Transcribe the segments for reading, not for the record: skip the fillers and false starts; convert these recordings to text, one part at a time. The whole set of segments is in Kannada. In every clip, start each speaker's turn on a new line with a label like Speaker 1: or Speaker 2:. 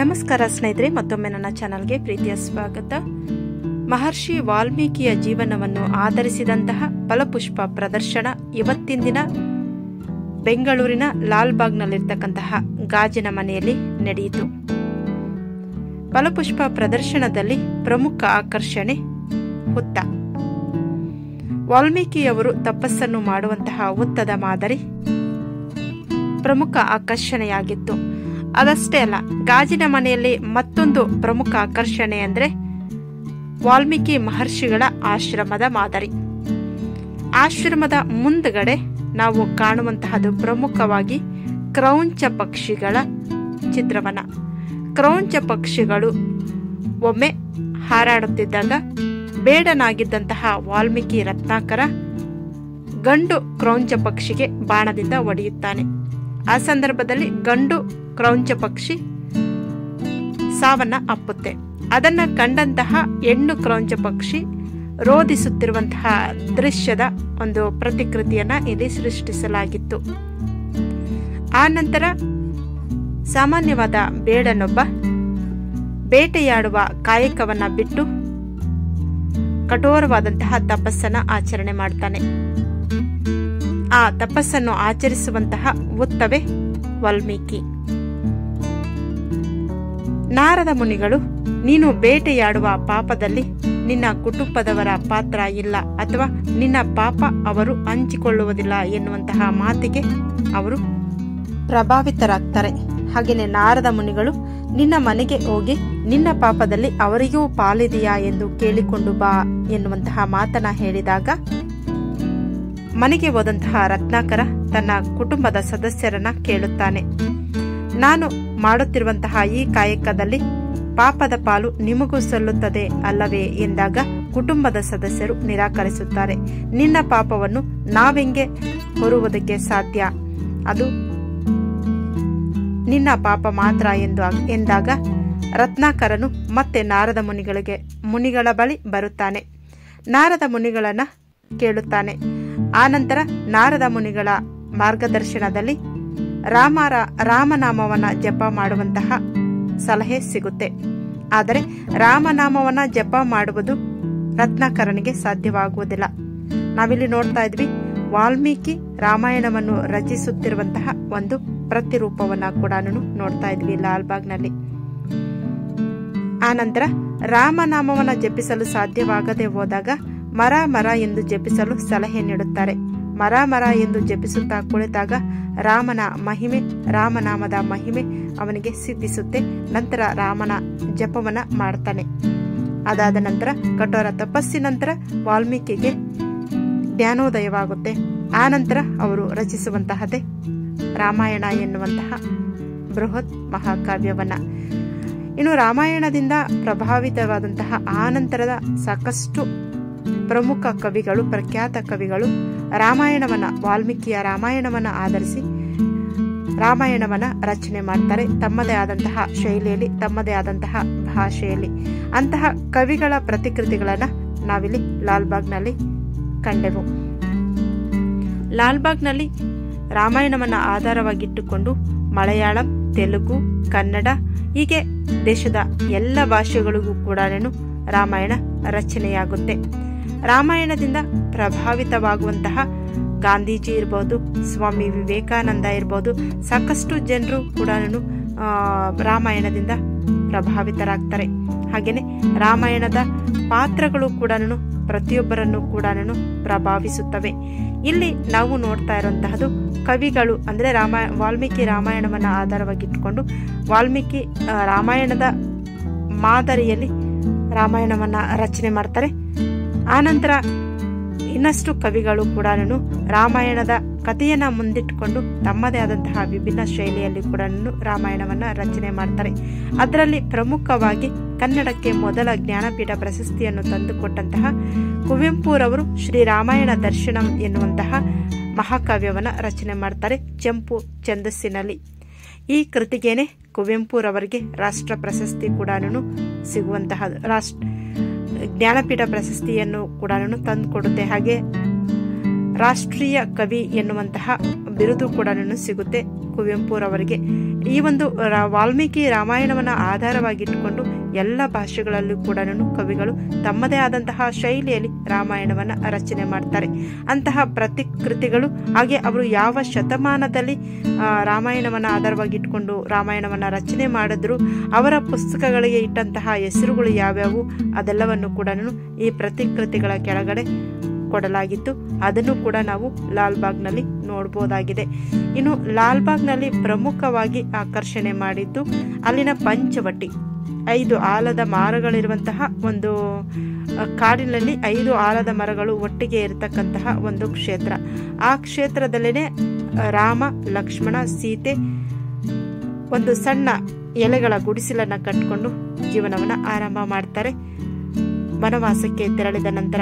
Speaker 1: ನಮಸ್ಕಾರ ಸ್ನೇಹಿತರೆ, ಮತ್ತೊಮ್ಮೆ ನನ್ನ ಚಾನಲ್ಗೆ ಪ್ರೀತಿಯ ಸ್ವಾಗತ. ಮಹರ್ಷಿ ವಾಲ್ಮೀಕಿಯ ಜೀವನವನ್ನು ಆಧರಿಸಿದಂತಹ ಫಲಪುಷ್ಪ ಪ್ರದರ್ಶನ ಇವತ್ತಿನ ದಿನ ಬೆಂಗಳೂರಿನ ಲಾಲ್ಬಾಗ್ನಲ್ಲಿರ್ತಕ್ಕಂತಹ ಗಾಜಿನ ಮನೆಯಲ್ಲಿ ನಡೆಯಿತು. ಫಲಪುಷ್ಪ ಪ್ರದರ್ಶನದಲ್ಲಿ ಪ್ರಮುಖ ಆಕರ್ಷಣೆ ಹುತ್ತ. ವಾಲ್ಮೀಕಿಯವರು ತಪಸ್ಸನ್ನು ಮಾಡುವಂತಹ ಹುತ್ತದ ಮಾದರಿ ಪ್ರಮುಖ ಆಕರ್ಷಣೆಯಾಗಿತ್ತು. ಅದಷ್ಟೇ ಅಲ್ಲ, ಗಾಜಿನ ಮನೆಯಲ್ಲಿ ಮತ್ತೊಂದು ಪ್ರಮುಖ ಆಕರ್ಷಣೆ ಅಂದರೆ ವಾಲ್ಮೀಕಿ ಮಹರ್ಷಿಗಳ ಆಶ್ರಮದ ಮಾದರಿ. ಆಶ್ರಮದ ಮುಂದುಗಡೆ ನಾವು ಕಾಣುವಂತಹದ್ದು ಪ್ರಮುಖವಾಗಿ ಕ್ರೌಂಚ ಪಕ್ಷಿಗಳ ಚಿತ್ರವನ. ಕ್ರೌಂಚ ಪಕ್ಷಿಗಳು ಒಮ್ಮೆ ಹಾರಾಡುತ್ತಿದ್ದಾಗ ಬೇಡನಾಗಿದ್ದಂತಹ ವಾಲ್ಮೀಕಿ ರತ್ನಾಕರ ಗಂಡು ಕ್ರೌಂಚ ಪಕ್ಷಿಗೆ ಬಾಣದಿಂದ ಹೊಡೆಯುತ್ತಾನೆ. ಆ ಸಂದರ್ಭದಲ್ಲಿ ಗಂಡು ಕ್ರೌಂಚ ಪಕ್ಷಿ ಸಾವನ್ನ ಅಪ್ಪುತ್ತೆ. ಅದನ್ನ ಕಂಡಂತಹ ಹೆಣ್ಣು ಕ್ರೌಂಚ ಪಕ್ಷಿ ರೋಧಿಸುತ್ತಿರುವಂತಹ ದೃಶ್ಯದ ಒಂದು ಪ್ರತಿಕೃತಿಯನ್ನ ಇಲ್ಲಿ ಸೃಷ್ಟಿಸಲಾಗಿತ್ತು. ಆ ನಂತರ ಸಾಮಾನ್ಯವಾದ ಬೇಡನೊಬ್ಬ ಬೇಟೆಯಾಡುವ ಕಾಯಕವನ್ನ ಬಿಟ್ಟು ಕಠೋರವಾದಂತಹ ತಪಸ್ಸನ್ನ ಆಚರಣೆ ಮಾಡ್ತಾನೆ. ಆ ತಪಸ್ಸನ್ನು ಆಚರಿಸುವಂತಹ ಹುತ್ತವೇ ವಾಲ್ಮೀಕಿ. ನಾರದ ಮುನಿಗಳು, ನೀನು ಬೇಟೆಯಾಡುವ ಪಾಪದಲ್ಲಿ ನಿನ್ನ ಕುಟುಂಬದವರ ಪಾತ್ರ ಇಲ್ಲ ಅಥವಾ ನಿನ್ನ ಪಾಪ ಅವರು ಹಂಚಿಕೊಳ್ಳುವುದಿಲ್ಲ ಎನ್ನುವಂತಹ ಮಾತಿಗೆ ಅವರು ಪ್ರಭಾವಿತರಾಗ್ತಾರೆ. ಹಾಗೆಯೇ ನಾರದ ಮುನಿಗಳು, ನಿನ್ನ ಮನೆಗೆ ಹೋಗಿ ನಿನ್ನ ಪಾಪದಲ್ಲಿ ಅವರಿಗೂ ಪಾಲಿದೆಯಾ ಎಂದು ಕೇಳಿಕೊಂಡು ಬಾ ಎನ್ನುವಂತಹ ಮಾತನ್ನ ಹೇಳಿದಾಗ ಮನೆಗೆ ಹೋದಂತಹ ರತ್ನಾಕರ ತನ್ನ ಕುಟುಂಬದ ಸದಸ್ಯರನ್ನ ಕೇಳುತ್ತಾನೆ. ನಾನು ಮಾಡುತ್ತಿರುವಂತಹ ಈ ಕಾಯಕದಲ್ಲಿ ಪಾಪದ ಪಾಲು ನಿಮಗೂ ಸಲ್ಲುತ್ತದೆ ಅಲ್ಲವೇ ಎಂದಾಗ ಕುಟುಂಬದ ಸದಸ್ಯರು ನಿರಾಕರಿಸುತ್ತಾರೆ. ನಿನ್ನ ಪಾಪವನ್ನು ನಾವೆಂಗೆ ಹೊರುವುದಕ್ಕೆ ಸಾಧ್ಯ, ಅದು ನಿನ್ನ ಪಾಪ ಮಾತ್ರ ಎಂದಾಗ ರತ್ನಾಕರನು ಮತ್ತೆ ನಾರದ ಮುನಿಗಳ ಬಳಿ ಬರುತ್ತಾನೆ. ನಾರದ ಮುನಿಗಳನ್ನ ಕೇಳುತ್ತಾನೆ. ಆನಂತರ ನಾರದ ಮುನಿಗಳ ಮಾರ್ಗದರ್ಶನದಲ್ಲಿ ರಾಮನಾಮವನ್ನ ಜಪ ಮಾಡುವಂತಹ ಸಲಹೆ ಸಿಗುತ್ತೆ. ಆದರೆ ರಾಮನಾಮವನ್ನ ಜಪ ಮಾಡುವುದು ರತ್ನಾಕರನಿಗೆ ಸಾಧ್ಯವಾಗುವುದಿಲ್ಲ. ನಾವಿಲ್ಲಿ ನೋಡ್ತಾ ಇದ್ವಿ, ವಾಲ್ಮೀಕಿ ರಾಮಾಯಣವನ್ನು ರಚಿಸುತ್ತಿರುವಂತಹ ಒಂದು ಪ್ರತಿರೂಪವನ್ನ ಕೂಡ ನೋಡ್ತಾ ಇದ್ವಿ ಲಾಲ್ಬಾಗ್ನಲ್ಲಿ. ಆನಂತರ ರಾಮನಾಮವನ್ನ ಜಪಿಸಲು ಸಾಧ್ಯವಾಗದೆ ಹೋದಾಗ ಮರ ಎಂದು ಜಪಿಸಲು ಸಲಹೆ ನೀಡುತ್ತಾರೆ. ಮರ ಎಂದು ಜಪಿಸುತ್ತಾ ಕುಳಿತಾಗ ರಾಮನಾಮದ ಮಹಿಮೆ ಅವನಿಗೆ ಸಿದ್ಧಿಸುತ್ತೆ. ನಂತರ ರಾಮನ ಜಪವನ್ನ ಮಾಡ್ತಾನೆ. ಅದಾದ ನಂತರ ಕಠೋರ ತಪಸ್ಸಿನ ನಂತರ ವಾಲ್ಮೀಕಿಗೆ ಜ್ಞಾನೋದಯವಾಗುತ್ತೆ. ಆ ನಂತರ ಅವರು ರಚಿಸುವಂತಹದೇ ರಾಮಾಯಣ ಎನ್ನುವಂತಹ ಬೃಹತ್ ಮಹಾಕಾವ್ಯವನ್ನ. ಇನ್ನು ರಾಮಾಯಣದಿಂದ ಪ್ರಭಾವಿತವಾದಂತಹ ಆನಂತರದ ಸಾಕಷ್ಟು ಪ್ರಮುಖ ಕವಿಗಳು, ಪ್ರಖ್ಯಾತ ಕವಿಗಳು ವಾಲ್ಮೀಕಿಯ ರಾಮಾಯಣವನ್ನ ಆಧರಿಸಿ ರಾಮಾಯಣವನ್ನ ರಚನೆ ಮಾಡ್ತಾರೆ. ತಮ್ಮದೇ ಆದಂತಹ ಶೈಲಿಯಲ್ಲಿ, ತಮ್ಮದೇ ಆದಂತಹ ಭಾಷೆಯಲ್ಲಿ. ಅಂತಹ ಕವಿಗಳ ಪ್ರತಿಕೃತಿಗಳನ್ನ ನಾವಿಲ್ಲಿ ಲಾಲ್ಬಾಗ್ನಲ್ಲಿ ಕಂಡೆವು. ಲಾಲ್ಬಾಗ್ನಲ್ಲಿ ರಾಮಾಯಣವನ್ನ ಆಧಾರವಾಗಿಟ್ಟುಕೊಂಡು ಮಲಯಾಳಂ, ತೆಲುಗು, ಕನ್ನಡ ಹೀಗೆ ದೇಶದ ಎಲ್ಲ ಭಾಷೆಗಳಿಗೂ ಕೂಡ ರಾಮಾಯಣ ರಚನೆಯಾಗುತ್ತೆ. ರಾಮಾಯಣದಿಂದ ಪ್ರಭಾವಿತವಾಗುವಂತಹ ಗಾಂಧೀಜಿ ಇರ್ಬೋದು, ಸ್ವಾಮಿ ವಿವೇಕಾನಂದ ಇರ್ಬೋದು, ಸಾಕಷ್ಟು ಜನರು ಕೂಡ ರಾಮಾಯಣದಿಂದ ಪ್ರಭಾವಿತರಾಗ್ತಾರೆ. ಹಾಗೇನೆ ರಾಮಾಯಣದ ಪಾತ್ರಗಳು ಕೂಡ ಪ್ರತಿಯೊಬ್ಬರನ್ನು ಕೂಡ ಪ್ರಭಾವಿಸುತ್ತವೆ. ಇಲ್ಲಿ ನಾವು ನೋಡ್ತಾ ಇರುವಂತಹದ್ದು ಕವಿಗಳು ಅಂದ್ರೆ ವಾಲ್ಮೀಕಿ ರಾಮಾಯಣವನ್ನ ಆಧಾರವಾಗಿಟ್ಟುಕೊಂಡು ವಾಲ್ಮೀಕಿ ರಾಮಾಯಣದ ಮಾದರಿಯಲ್ಲಿ ರಾಮಾಯಣವನ್ನ ರಚನೆ ಮಾಡ್ತಾರೆ. ಆನಂತರ ಇನ್ನಷ್ಟು ಕವಿಗಳು ಕೂಡ ರಾಮಾಯಣದ ಕಥೆಯನ್ನ ಮುಂದಿಟ್ಟುಕೊಂಡು ತಮ್ಮದೇ ಆದಂತಹ ವಿಭಿನ್ನ ಶೈಲಿಯಲ್ಲಿ ಕೂಡ ರಾಮಾಯಣವನ್ನ ರಚನೆ ಮಾಡ್ತಾರೆ. ಅದರಲ್ಲಿ ಪ್ರಮುಖವಾಗಿ ಕನ್ನಡಕ್ಕೆ ಮೊದಲ ಜ್ಞಾನಪೀಠ ಪ್ರಶಸ್ತಿಯನ್ನು ತಂದುಕೊಟ್ಟಂತಹ ಕುವೆಂಪುರವರು ಶ್ರೀರಾಮಾಯಣ ದರ್ಶನಂ ಎನ್ನುವಂತಹ ಮಹಾಕಾವ್ಯವನ್ನ ರಚನೆ ಮಾಡ್ತಾರೆ ಚೆಂಪು ಛಂದಸ್ಸಿನಲ್ಲಿ. ಈ ಕೃತಿಗೇನೆ ಕುವೆಂಪುರವರಿಗೆ ರಾಷ್ಟ್ರ ಪ್ರಶಸ್ತಿ ಕೂಡ ಸಿಗುವಂತಹ ಜ್ಞಾನಪೀಠ ಪ್ರಶಸ್ತಿಯನ್ನು ಕೂಡ ತಂದುಕೊಡುತ್ತೆ. ಹಾಗೆ ರಾಷ್ಟ್ರೀಯ ಕವಿ ಎನ್ನುವಂತಹ ಬಿರುದು ಕೂಡ ಸಿಗುತ್ತೆ ಕುವೆಂಪುರವರಿಗೆ. ಈ ಒಂದು ವಾಲ್ಮೀಕಿ ರಾಮಾಯಣವನ್ನು ಆಧಾರವಾಗಿಟ್ಟುಕೊಂಡು ಎಲ್ಲ ಭಾಷೆಗಳಲ್ಲೂ ಕೂಡ ಕವಿಗಳು ತಮ್ಮದೇ ಆದಂತಹ ಶೈಲಿಯಲ್ಲಿ ರಾಮಾಯಣವನ್ನು ರಚನೆ ಮಾಡ್ತಾರೆ. ಅಂತಹ ಪ್ರತಿಕೃತಿಗಳು ಹಾಗೆ ಅವರು ಯಾವ ಶತಮಾನದಲ್ಲಿ ರಾಮಾಯಣವನ್ನು ಆಧಾರವಾಗಿಟ್ಕೊಂಡು ರಾಮಾಯಣವನ್ನು ರಚನೆ ಮಾಡಿದ್ರು, ಅವರ ಪುಸ್ತಕಗಳಿಗೆ ಇಟ್ಟಂತಹ ಹೆಸರುಗಳು ಯಾವ್ಯಾವು ಅದೆಲ್ಲವನ್ನು ಕೂಡ ಈ ಪ್ರತಿಕೃತಿಗಳ ಕೆಳಗಡೆ ಕೊಡಲಾಗಿತ್ತು. ಅದನ್ನು ಕೂಡ ನಾವು ಲಾಲ್ಬಾಗ್ನಲ್ಲಿ ನೋಡಬಹುದಾಗಿದೆ. ಇನ್ನು ಲಾಲ್ಬಾಗ್ನಲ್ಲಿ ಪ್ರಮುಖವಾಗಿ ಆಕರ್ಷಣೆ ಮಾಡಿದ್ದು ಅಲ್ಲಿನ ಪಂಚವಟಿ, 5 ಆಲದ ಮರಗಳಿರುವಂತಹ ಒಂದು ಕಾಡಿನಲ್ಲಿ 5 ಆಲದ ಮರಗಳು ಒಟ್ಟಿಗೆ ಇರತಕ್ಕಂತಹ ಒಂದು ಕ್ಷೇತ್ರ. ಆ ಕ್ಷೇತ್ರದಲ್ಲೇನೆ ರಾಮ, ಲಕ್ಷ್ಮಣ, ಸೀತೆ ಒಂದು ಸಣ್ಣ ಎಲೆಗಳ ಗುಡಿಸಲನ್ನ ಕಟ್ಟಿಕೊಂಡು ಜೀವನವನ್ನ ಆರಂಭ ಮಾಡ್ತಾರೆ ವನವಾಸಕ್ಕೆ ತೆರಳಿದ ನಂತರ.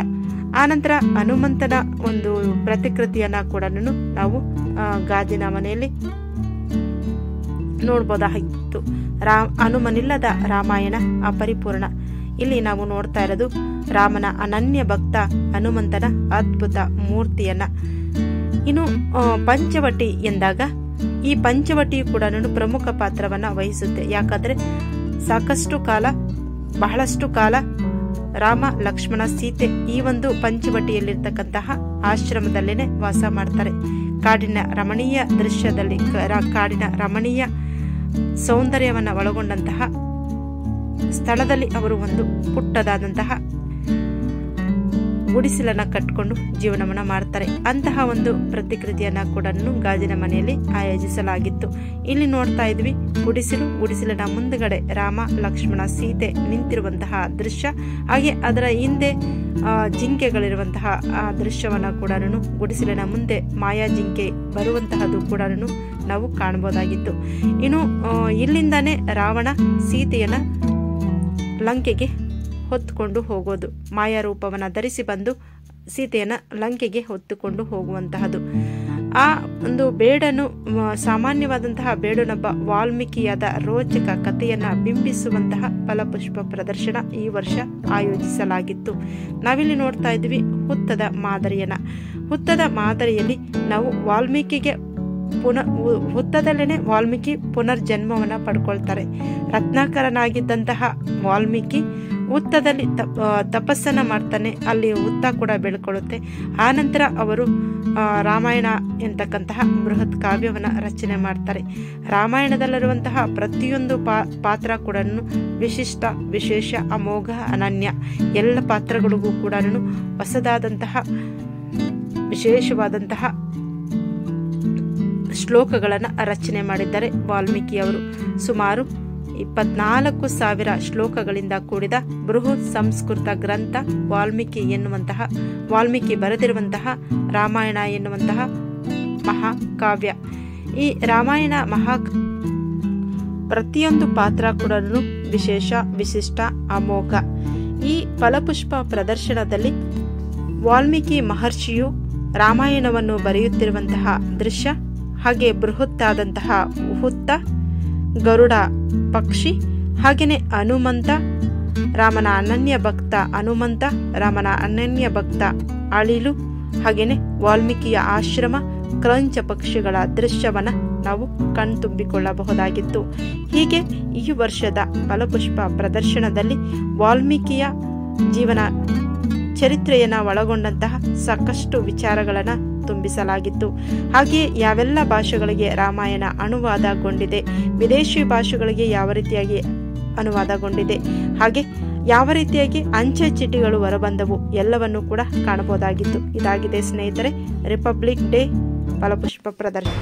Speaker 1: ಆನಂತರ ಹನುಮಂತನ ಒಂದು ಪ್ರತಿಕೃತಿಯನ್ನ ಕೂಡ ನಾವು ಗಾಜಿನ ಮನೆಯಲ್ಲಿ ನೋಡಬಹುದಾಗಿತ್ತು. ಹನುಮನಿಲ್ಲದ ರಾಮಾಯಣ ಅಪರಿಪೂರ್ಣ. ಇಲ್ಲಿ ನಾವು ನೋಡ್ತಾ ಇರೋದು ರಾಮನ ಅನನ್ಯ ಭಕ್ತ ಹನುಮಂತನ ಅದ್ಭುತ ಮೂರ್ತಿಯನ್ನ. ಇನ್ನು ಪಂಚವಟಿ ಎಂದಾಗ ಈ ಪಂಚವಟಿಯು ಕೂಡ ಪ್ರಮುಖ ಪಾತ್ರವನ್ನ ವಹಿಸುತ್ತೆ. ಯಾಕಂದ್ರೆ ಬಹಳಷ್ಟು ಕಾಲ ರಾಮ, ಲಕ್ಷ್ಮಣ, ಸೀತೆ ಈ ಒಂದು ಪಂಚವಟಿಯಲ್ಲಿರ್ತಕ್ಕಂತಹ ಆಶ್ರಮದಲ್ಲೇನೆ ವಾಸ ಮಾಡ್ತಾರೆ. ಕಾಡಿನ ರಮಣೀಯ ದೃಶ್ಯದಲ್ಲಿ, ಕಾಡಿನ ರಮಣೀಯ ಸೌಂದರ್ಯವನ್ನ ಒಳಗೊಂಡಂತಹ ಸ್ಥಳದಲ್ಲಿ ಅವರು ಒಂದು ಪುಟ್ಟದಾದಂತಹ ಗುಡಿಸಲನ್ನ ಕಟ್ಟಿಕೊಂಡು ಜೀವನವನ್ನ ಮಾಡ್ತಾರೆ. ಅಂತಹ ಒಂದು ಪ್ರತಿಕೃತಿಯನ್ನ ಕೂಡ ಗಾಜಿನ ಮನೆಯಲ್ಲಿ ಆಯೋಜಿಸಲಾಗಿತ್ತು. ಇಲ್ಲಿ ನೋಡ್ತಾ ಇದ್ವಿ ಗುಡಿಸಲಿನ ಮುಂದುಗಡೆ ರಾಮ, ಲಕ್ಷ್ಮಣ, ಸೀತೆ ನಿಂತಿರುವಂತಹ ದೃಶ್ಯ, ಹಾಗೆ ಅದರ ಹಿಂದೆ ಜಿಂಕೆಗಳಿರುವಂತಹ ಆ ದೃಶ್ಯವನ್ನ ಕೂಡ ಗುಡಿಸಲಿನ ಮುಂದೆ ಮಾಯಾ ಜಿಂಕೆ ಬರುವಂತಹದ್ದು ಕೂಡ ನಾವು ಕಾಣಬಹುದಾಗಿತ್ತು. ಇನ್ನು ಇಲ್ಲಿಂದಾನೇ ರಾವಣ ಸೀತೆಯನ್ನ ಲಂಕೆಗೆ ಹೊತ್ತುಕೊಂಡು ಹೋಗೋದು, ಮಾಯಾ ರೂಪವನ್ನ ಧರಿಸಿ ಬಂದು ಸೀತೆಯನ್ನ ಲಂಕೆಗೆ ಹೊತ್ತುಕೊಂಡು ಹೋಗುವಂತಹದ್ದು. ಆ ಒಂದು ಬೇಡನು ಸಾಮಾನ್ಯವಾದಂತಹ ಬೇಡನೊಬ್ಬ ವಾಲ್ಮೀಕಿಯಾದ ರೋಚಕ ಕಥೆಯನ್ನ ಬಿಂಬಿಸುವಂತಹ ಫಲಪುಷ್ಪ ಪ್ರದರ್ಶನ ಈ ವರ್ಷ ಆಯೋಜಿಸಲಾಗಿತ್ತು. ನಾವಿಲ್ಲಿ ನೋಡ್ತಾ ಇದ್ವಿ ಹುತ್ತದ ಮಾದರಿಯಲ್ಲಿ ನಾವು ವಾಲ್ಮೀಕಿಗೆ ಹುತ್ತದಲ್ಲೇನೆ ವಾಲ್ಮೀಕಿ ಪುನರ್ಜನ್ಮವನ್ನ ಪಡ್ಕೊಳ್ತಾರೆ. ರತ್ನಾಕರನಾಗಿದ್ದಂತಹ ವಾಲ್ಮೀಕಿ ಹುತ್ತದಲ್ಲಿ ತಪಸ್ಸನ್ನ ಮಾಡ್ತಾನೆ. ಅಲ್ಲಿ ಹುತ್ತ ಕೂಡ ಬೆಳ್ಕೊಳ್ಳುತ್ತೆ. ಆನಂತರ ಅವರು ರಾಮಾಯಣ ಎಂತಕ್ಕಂತಹ ಬೃಹತ್ ಕಾವ್ಯವನ್ನ ರಚನೆ ಮಾಡ್ತಾರೆ. ರಾಮಾಯಣದಲ್ಲಿರುವಂತಹ ಪ್ರತಿಯೊಂದು ಪಾತ್ರ ಕೂಡ ವಿಶಿಷ್ಟ, ವಿಶೇಷ, ಅಮೋಘ, ಅನನ್ಯ. ಎಲ್ಲ ಪಾತ್ರಗಳಿಗೂ ಕೂಡ ಹೊಸದಾದಂತಹ ವಿಶೇಷವಾದಂತಹ ಶ್ಲೋಕಗಳನ್ನು ರಚನೆ ಮಾಡಿದ್ದಾರೆ ವಾಲ್ಮೀಕಿಯವರು. ಸುಮಾರು 24,000 ಶ್ಲೋಕಗಳಿಂದ ಕೂಡಿದ ಬೃಹತ್ ಸಂಸ್ಕೃತ ಗ್ರಂಥ ವಾಲ್ಮೀಕಿ ಬರೆದಿರುವಂತಹ ರಾಮಾಯಣ ಎನ್ನುವಂತಹ ಮಹಾಕಾವ್ಯ. ಈ ರಾಮಾಯಣ ಪ್ರತಿಯೊಂದು ಪಾತ್ರ ಕೂಡ ವಿಶೇಷ, ವಿಶಿಷ್ಟ, ಅಮೋಘ. ಈ ಫಲಪುಷ್ಪ ಪ್ರದರ್ಶನದಲ್ಲಿ ವಾಲ್ಮೀಕಿ ಮಹರ್ಷಿಯು ರಾಮಾಯಣವನ್ನು ಬರೆಯುತ್ತಿರುವಂತಹ ದೃಶ್ಯ, ಹಾಗೆ ಬೃಹತ್ತಾದಂತಹ ಹುತ್ತ, ಗರುಡ ಪಕ್ಷಿ, ಹಾಗೆಯೇ ಹನುಮಂತ, ರಾಮನ ಅನನ್ಯ ಭಕ್ತ ಹನುಮಂತ, ರಾಮನ ಅನನ್ಯ ಭಕ್ತ ಅಳಿಲು, ಹಾಗೆಯೇ ವಾಲ್ಮೀಕಿಯ ಆಶ್ರಮ, ಕ್ರಂಚ ಪಕ್ಷಿಗಳ ದೃಶ್ಯವನ್ನ ನಾವು ಕಣ್ತುಂಬಿಕೊಳ್ಳಬಹುದಾಗಿತ್ತು. ಹೀಗೆ ಈ ವರ್ಷದ ಫಲಪುಷ್ಪ ಪ್ರದರ್ಶನದಲ್ಲಿ ವಾಲ್ಮೀಕಿಯ ಜೀವನ ಚರಿತ್ರೆಯನ್ನ ಒಳಗೊಂಡಂತಹ ಸಾಕಷ್ಟು ವಿಚಾರಗಳನ್ನ ತುಂಬಿಸಲಾಗಿತ್ತು. ಹಾಗೆಯೇ ಯಾವೆಲ್ಲ ಭಾಷೆಗಳಿಗೆ ರಾಮಾಯಣ ಅನುವಾದಗೊಂಡಿದೆ, ವಿದೇಶಿ ಭಾಷೆಗಳಿಗೆ ಯಾವ ರೀತಿಯಾಗಿ ಅನುವಾದಗೊಂಡಿದೆ, ಹಾಗೆ ಯಾವ ರೀತಿಯಾಗಿ ಅಂಚೆ ಚೀಟಿಗಳು ಹೊರಬಂದವು ಎಲ್ಲವನ್ನು ಕೂಡ ಕಾಣಬಹುದಾಗಿತ್ತು. ಇದಾಗಿದೆ ಸ್ನೇಹಿತರೆ ರಿಪಬ್ಲಿಕ್ ಡೇ ಫಲಪುಷ್ಪ ಪ್ರದರ್ಶನ.